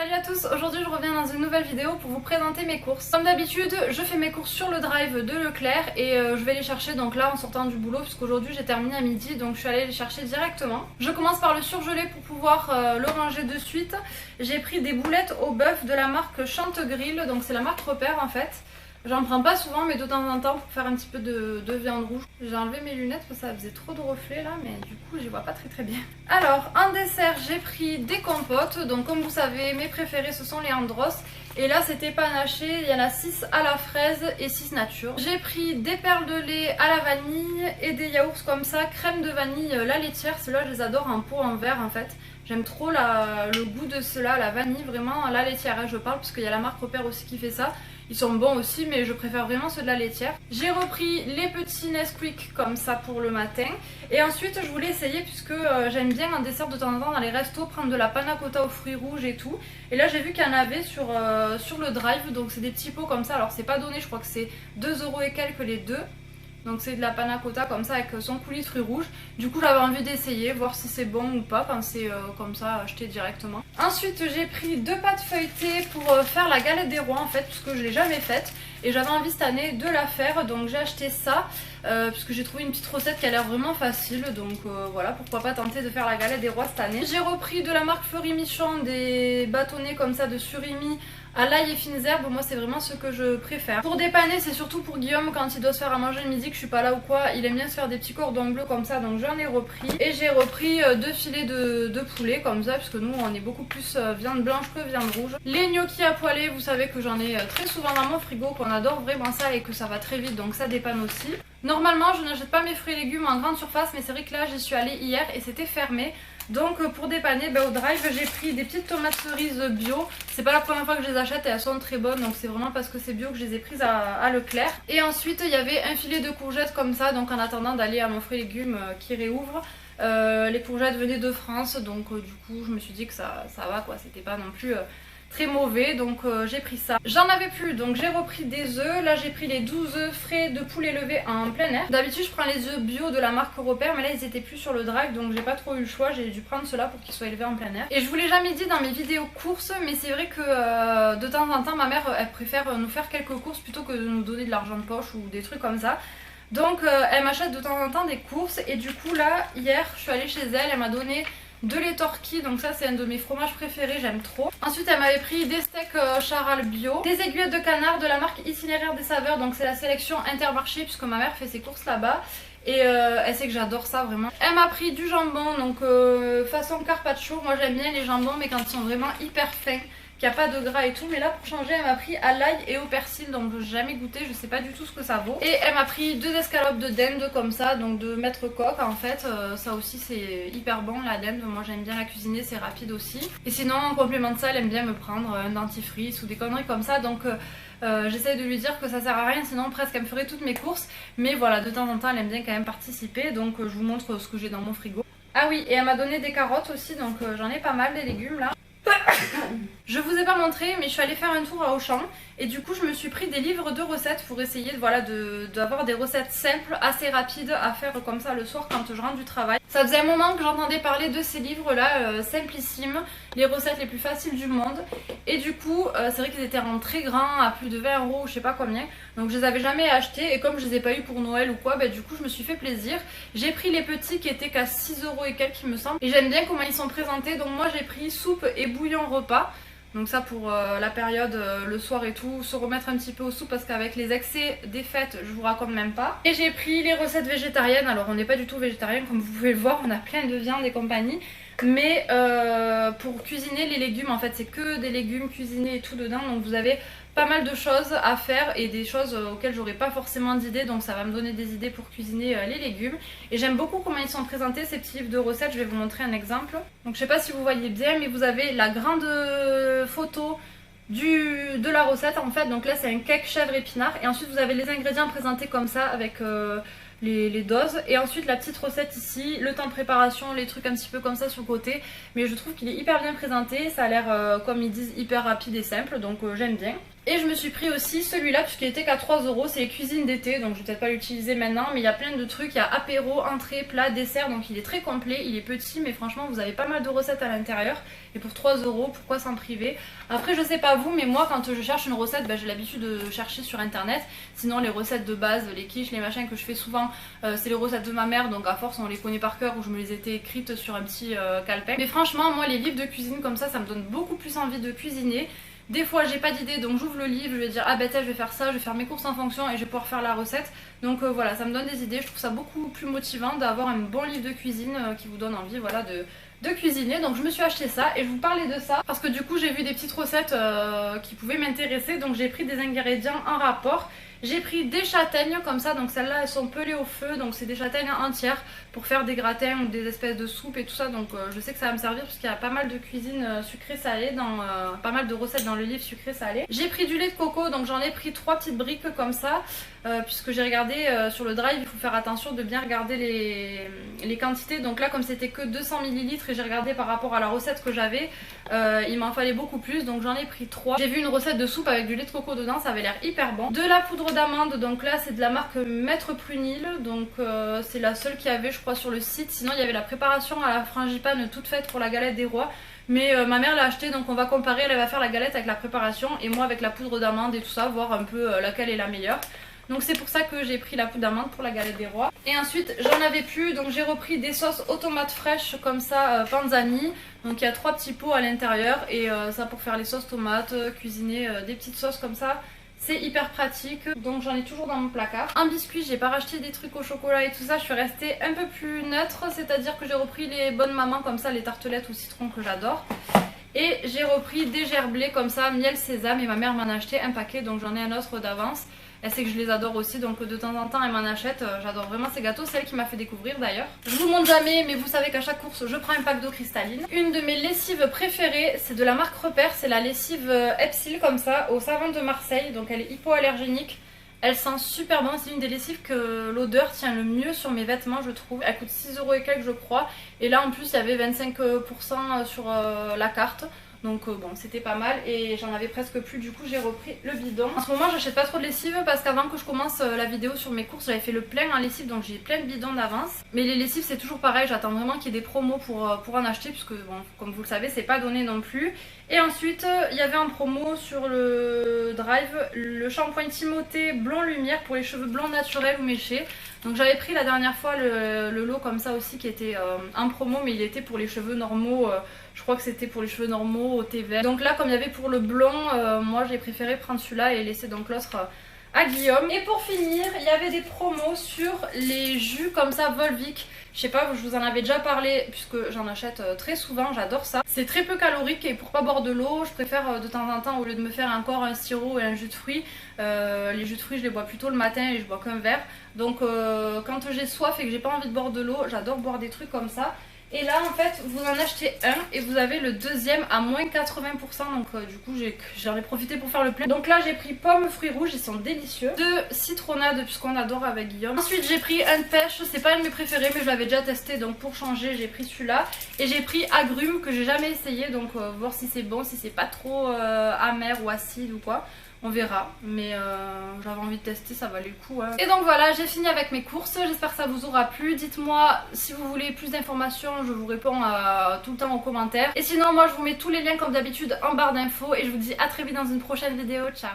Salut à tous, aujourd'hui je reviens dans une nouvelle vidéo pour vous présenter mes courses. Comme d'habitude, je fais mes courses sur le drive de Leclerc et je vais les chercher donc là en sortant du boulot puisqu'aujourd'hui j'ai terminé à midi donc je suis allée les chercher directement. Je commence par le surgelé pour pouvoir le ranger de suite. J'ai pris des boulettes au bœuf de la marque Chantegrill, donc c'est la marque Repère en fait. J'en prends pas souvent mais de temps en temps pour faire un petit peu de viande rouge. J'ai enlevé mes lunettes parce que ça faisait trop de reflets là mais du coup j'y vois pas très bien. Alors en dessert j'ai pris des compotes, donc comme vous savez mes préférés ce sont les Andros. Et là c'était panaché, il y en a 6 à la fraise et 6 nature. J'ai pris des perles de lait à la vanille et des yaourts comme ça, crème de vanille, la laitière, ceux-là je les adore en pot en verre en fait. J'aime trop le goût de cela, la vanille vraiment, la laitière je parle parce qu'il y a la marque Repère aussi qui fait ça. Ils sont bons aussi mais je préfère vraiment ceux de la laitière. J'ai repris les petits Nesquik comme ça pour le matin. Et ensuite je voulais essayer puisque j'aime bien en dessert de temps en temps dans les restos prendre de la panna cotta aux fruits rouges et tout. Et là j'ai vu qu'il y en avait sur le drive, donc c'est des petits pots comme ça. Alors c'est pas donné, je crois que c'est 2€ et quelques les deux. Donc c'est de la panna cotta comme ça avec son coulis de fruits rouges. Du coup j'avais envie d'essayer, voir si c'est bon ou pas quand c'est comme ça acheté directement. Ensuite j'ai pris 2 pâtes feuilletées pour faire la galette des rois en fait, puisque je l'ai jamais faite. Et j'avais envie cette année de la faire, donc j'ai acheté ça puisque j'ai trouvé une petite recette qui a l'air vraiment facile. Donc voilà, pourquoi pas tenter de faire la galette des rois cette année. J'ai repris de la marque Fleury Michon des bâtonnets comme ça de surimi à l'ail et fines herbes, moi c'est vraiment ce que je préfère. Pour dépanner, c'est surtout pour Guillaume quand il doit se faire à manger le midi que je suis pas là ou quoi, il aime bien se faire des petits cordons bleus comme ça, donc j'en ai repris. Et j'ai repris 2 filets de poulet comme ça, puisque nous on est beaucoup plus viande blanche que viande rouge. Les gnocchis à poêler, vous savez que j'en ai très souvent dans mon frigo, qu'on adore vraiment ça et que ça va très vite, donc ça dépanne aussi. Normalement je n'achète pas mes fruits et légumes en grande surface, mais c'est vrai que là j'y suis allée hier et c'était fermé. Donc pour dépanner, au drive j'ai pris des petites tomates cerises bio. C'est pas la première fois que je les achète et elles sont très bonnes, donc c'est vraiment parce que c'est bio que je les ai prises à Leclerc. Et ensuite il y avait un filet de courgettes comme ça, donc en attendant d'aller à mon fruit et légumes qui réouvre. Les courgettes venaient de France, donc du coup je me suis dit que ça va quoi, c'était pas non plus très mauvais, donc j'ai pris ça. J'en avais plus, donc j'ai repris des œufs. Là j'ai pris les 12 œufs frais de poulet levé en plein air. D'habitude je prends les œufs bio de la marque Repère, mais là ils étaient plus sur le drive, donc j'ai pas trop eu le choix, j'ai dû prendre cela pour qu'ils soient élevés en plein air. Et je vous l'ai jamais dit dans mes vidéos courses, mais c'est vrai que de temps en temps ma mère elle préfère nous faire quelques courses plutôt que de nous donner de l'argent de poche ou des trucs comme ça. Donc elle m'achète de temps en temps des courses et du coup là hier je suis allée chez elle, elle m'a donné de lait torquis, donc ça c'est un de mes fromages préférés, j'aime trop. Ensuite elle m'avait pris des steaks charal bio, des aiguillettes de canard de la marque Itinéraire des saveurs, donc c'est la sélection Intermarché puisque ma mère fait ses courses là-bas. Et elle sait que j'adore ça vraiment. Elle m'a pris du jambon, donc façon carpaccio. Moi j'aime bien les jambons mais quand ils sont vraiment hyper fins, qu'il n'y a pas de gras et tout, mais là pour changer elle m'a pris à l'ail et au persil, donc je n'ai jamais goûté, je sais pas du tout ce que ça vaut. Et elle m'a pris 2 escalopes de dinde comme ça, donc de maître coq en fait, ça aussi c'est hyper bon la dinde, moi j'aime bien la cuisiner, c'est rapide aussi. Et sinon en complément de ça elle aime bien me prendre un dentifrice ou des conneries comme ça, donc j'essaie de lui dire que ça sert à rien, sinon presque elle me ferait toutes mes courses, mais voilà, de temps en temps elle aime bien quand même participer, donc je vous montre ce que j'ai dans mon frigo. Ah oui, et elle m'a donné des carottes aussi, donc j'en ai pas mal des légumes là. Je vous ai pas montré mais je suis allée faire un tour à Auchan et du coup je me suis pris des livres de recettes pour essayer d'avoir des recettes simples, assez rapides à faire comme ça le soir quand je rentre du travail. Ça faisait un moment que j'entendais parler de ces livres là, simplissimes, les recettes les plus faciles du monde. Et du coup c'est vrai qu'ils étaient en très grand, à plus de 20€ ou je sais pas combien, donc je les avais jamais achetés et comme je les ai pas eu pour Noël ou quoi, du coup je me suis fait plaisir. J'ai pris les petits qui étaient qu'à 6€ et quelques il me semble, et j'aime bien comment ils sont présentés, donc moi j'ai pris soupe et bouillon repas. Donc ça pour la période, le soir et tout, se remettre un petit peu au soupe parce qu'avec les excès des fêtes, je vous raconte même pas. Et j'ai pris les recettes végétariennes, alors on n'est pas du tout végétarien comme vous pouvez le voir, on a plein de viande et compagnie. Mais pour cuisiner les légumes, en fait c'est que des légumes cuisinés et tout dedans, donc vous avez pas mal de choses à faire et des choses auxquelles j'aurais pas forcément d'idées, donc ça va me donner des idées pour cuisiner les légumes. Et j'aime beaucoup comment ils sont présentés ces petits livres de recettes, je vais vous montrer un exemple. Donc je sais pas si vous voyez bien mais vous avez la grande photo de la recette en fait, donc là c'est un cake chèvre épinard et ensuite vous avez les ingrédients présentés comme ça avec les doses et ensuite la petite recette ici, le temps de préparation, les trucs un petit peu comme ça sur le côté, mais je trouve qu'il est hyper bien présenté, ça a l'air comme ils disent hyper rapide et simple, donc j'aime bien. Et je me suis pris aussi celui-là puisqu'il était qu'à 3 €, c'est les cuisines d'été, donc je vais peut-être pas l'utiliser maintenant, mais il y a plein de trucs, il y a apéro, entrée, plat, dessert, donc il est très complet, il est petit mais franchement vous avez pas mal de recettes à l'intérieur. Et pour 3 €, pourquoi s'en priver? Après je sais pas vous, mais moi quand je cherche une recette, j'ai l'habitude de chercher sur internet. Sinon les recettes de base, les quiches, les machins que je fais souvent, c'est les recettes de ma mère, donc à force on les connaît par cœur ou je me les étais écrites sur un petit calepin. Mais franchement moi les livres de cuisine comme ça me donne beaucoup plus envie de cuisiner. Des fois j'ai pas d'idée donc j'ouvre le livre, je vais dire ah ben tiens je vais faire ça, je vais faire mes courses en fonction et je vais pouvoir faire la recette. Donc voilà, ça me donne des idées, je trouve ça beaucoup plus motivant d'avoir un bon livre de cuisine qui vous donne envie voilà de cuisiner. Donc je me suis acheté ça et je vous parlais de ça parce que du coup j'ai vu des petites recettes qui pouvaient m'intéresser, donc j'ai pris des ingrédients en rapport. J'ai pris des châtaignes comme ça, donc celles-là elles sont pelées au feu, donc c'est des châtaignes entières pour faire des gratins ou des espèces de soupes et tout ça, donc je sais que ça va me servir parce qu'il y a pas mal de cuisine sucrée-salée, dans pas mal de recettes dans le livre sucré-salé. J'ai pris du lait de coco, donc j'en ai pris 3 petites briques comme ça, puisque j'ai regardé sur le drive, il faut faire attention de bien regarder les quantités, donc là comme c'était que 200 ml et j'ai regardé par rapport à la recette que j'avais, il m'en fallait beaucoup plus, donc j'en ai pris 3. J'ai vu une recette de soupe avec du lait de coco dedans, ça avait l'air hyper bon. De la poudre d'amande, donc là c'est de la marque Maître Prunil, donc c'est la seule qu'il y avait je crois sur le site, sinon il y avait la préparation à la frangipane toute faite pour la galette des rois, mais ma mère l'a acheté donc on va comparer, elle va faire la galette avec la préparation et moi avec la poudre d'amande et tout ça, voir un peu laquelle est la meilleure. Donc c'est pour ça que j'ai pris la poudre d'amande pour la galette des rois. Et ensuite j'en avais plus, donc j'ai repris des sauces aux tomates fraîches comme ça, panzani. Donc il y a 3 petits pots à l'intérieur et ça pour faire les sauces tomates, cuisiner des petites sauces comme ça. C'est hyper pratique, donc j'en ai toujours dans mon placard. En biscuit, j'ai pas racheté des trucs au chocolat et tout ça, je suis restée un peu plus neutre, c'est-à-dire que j'ai repris les bonnes mamans comme ça, les tartelettes au citron que j'adore. Et j'ai repris des gerblés comme ça, miel sésame, et ma mère m'en a acheté un paquet, donc j'en ai un autre d'avance. Elle sait que je les adore aussi, donc de temps en temps elle m'en achète, j'adore vraiment ces gâteaux, c'est elle qui m'a fait découvrir d'ailleurs. Je vous montre jamais, mais vous savez qu'à chaque course je prends un pack d'eau cristalline. Une de mes lessives préférées, c'est de la marque Repère, c'est la lessive Epsil comme ça, au savon de Marseille, donc elle est hypoallergénique. Elle sent super bon, c'est une des lessives que l'odeur tient le mieux sur mes vêtements je trouve. Elle coûte 6 € et quelques je crois, et là en plus il y avait 25% sur la carte. Donc bon c'était pas mal et j'en avais presque plus, du coup j'ai repris le bidon. En ce moment j'achète pas trop de lessive parce qu'avant que je commence la vidéo sur mes courses j'avais fait le plein en lessive, donc j'ai plein de bidons d'avance. Mais les lessives c'est toujours pareil, j'attends vraiment qu'il y ait des promos pour en acheter puisque bon, comme vous le savez c'est pas donné non plus. Et ensuite il y avait en promo sur le drive le shampoing Timothée blond lumière pour les cheveux blonds naturels ou méchés. Donc j'avais pris la dernière fois le lot comme ça aussi qui était en promo, mais il était pour les cheveux normaux, je crois que c'était pour les cheveux normaux au thé vert. Donc là comme il y avait pour le blond, moi j'ai préféré prendre celui-là et laisser donc l'autre à Guillaume. Et pour finir il y avait des promos sur les jus comme ça Volvic. Je sais pas, je vous en avais déjà parlé puisque j'en achète très souvent, j'adore ça. C'est très peu calorique et pour pas boire de l'eau, je préfère de temps en temps au lieu de me faire encore un sirop et un jus de fruits. Les jus de fruits je les bois plutôt le matin et je bois qu'un verre. Donc quand j'ai soif et que j'ai pas envie de boire de l'eau, j'adore boire des trucs comme ça. Et là en fait vous en achetez un et vous avez le deuxième à moins 80%, donc du coup j'en ai profité pour faire le plein. Donc là j'ai pris pommes fruits rouges, ils sont délicieux. De citronnade puisqu'on adore avec Guillaume. Ensuite j'ai pris un pêche, c'est pas un de mes préférés mais je l'avais déjà testé, donc pour changer j'ai pris celui-là. Et j'ai pris agrumes que j'ai jamais essayé, donc voir si c'est bon, si c'est pas trop amer ou acide ou quoi. On verra, mais j'avais envie de tester, ça valait le coup hein. Et donc voilà, j'ai fini avec mes courses, j'espère que ça vous aura plu. Dites-moi si vous voulez plus d'informations, je vous réponds tout le temps aux commentaires. Et sinon moi je vous mets tous les liens comme d'habitude en barre d'infos et je vous dis à très vite dans une prochaine vidéo, ciao.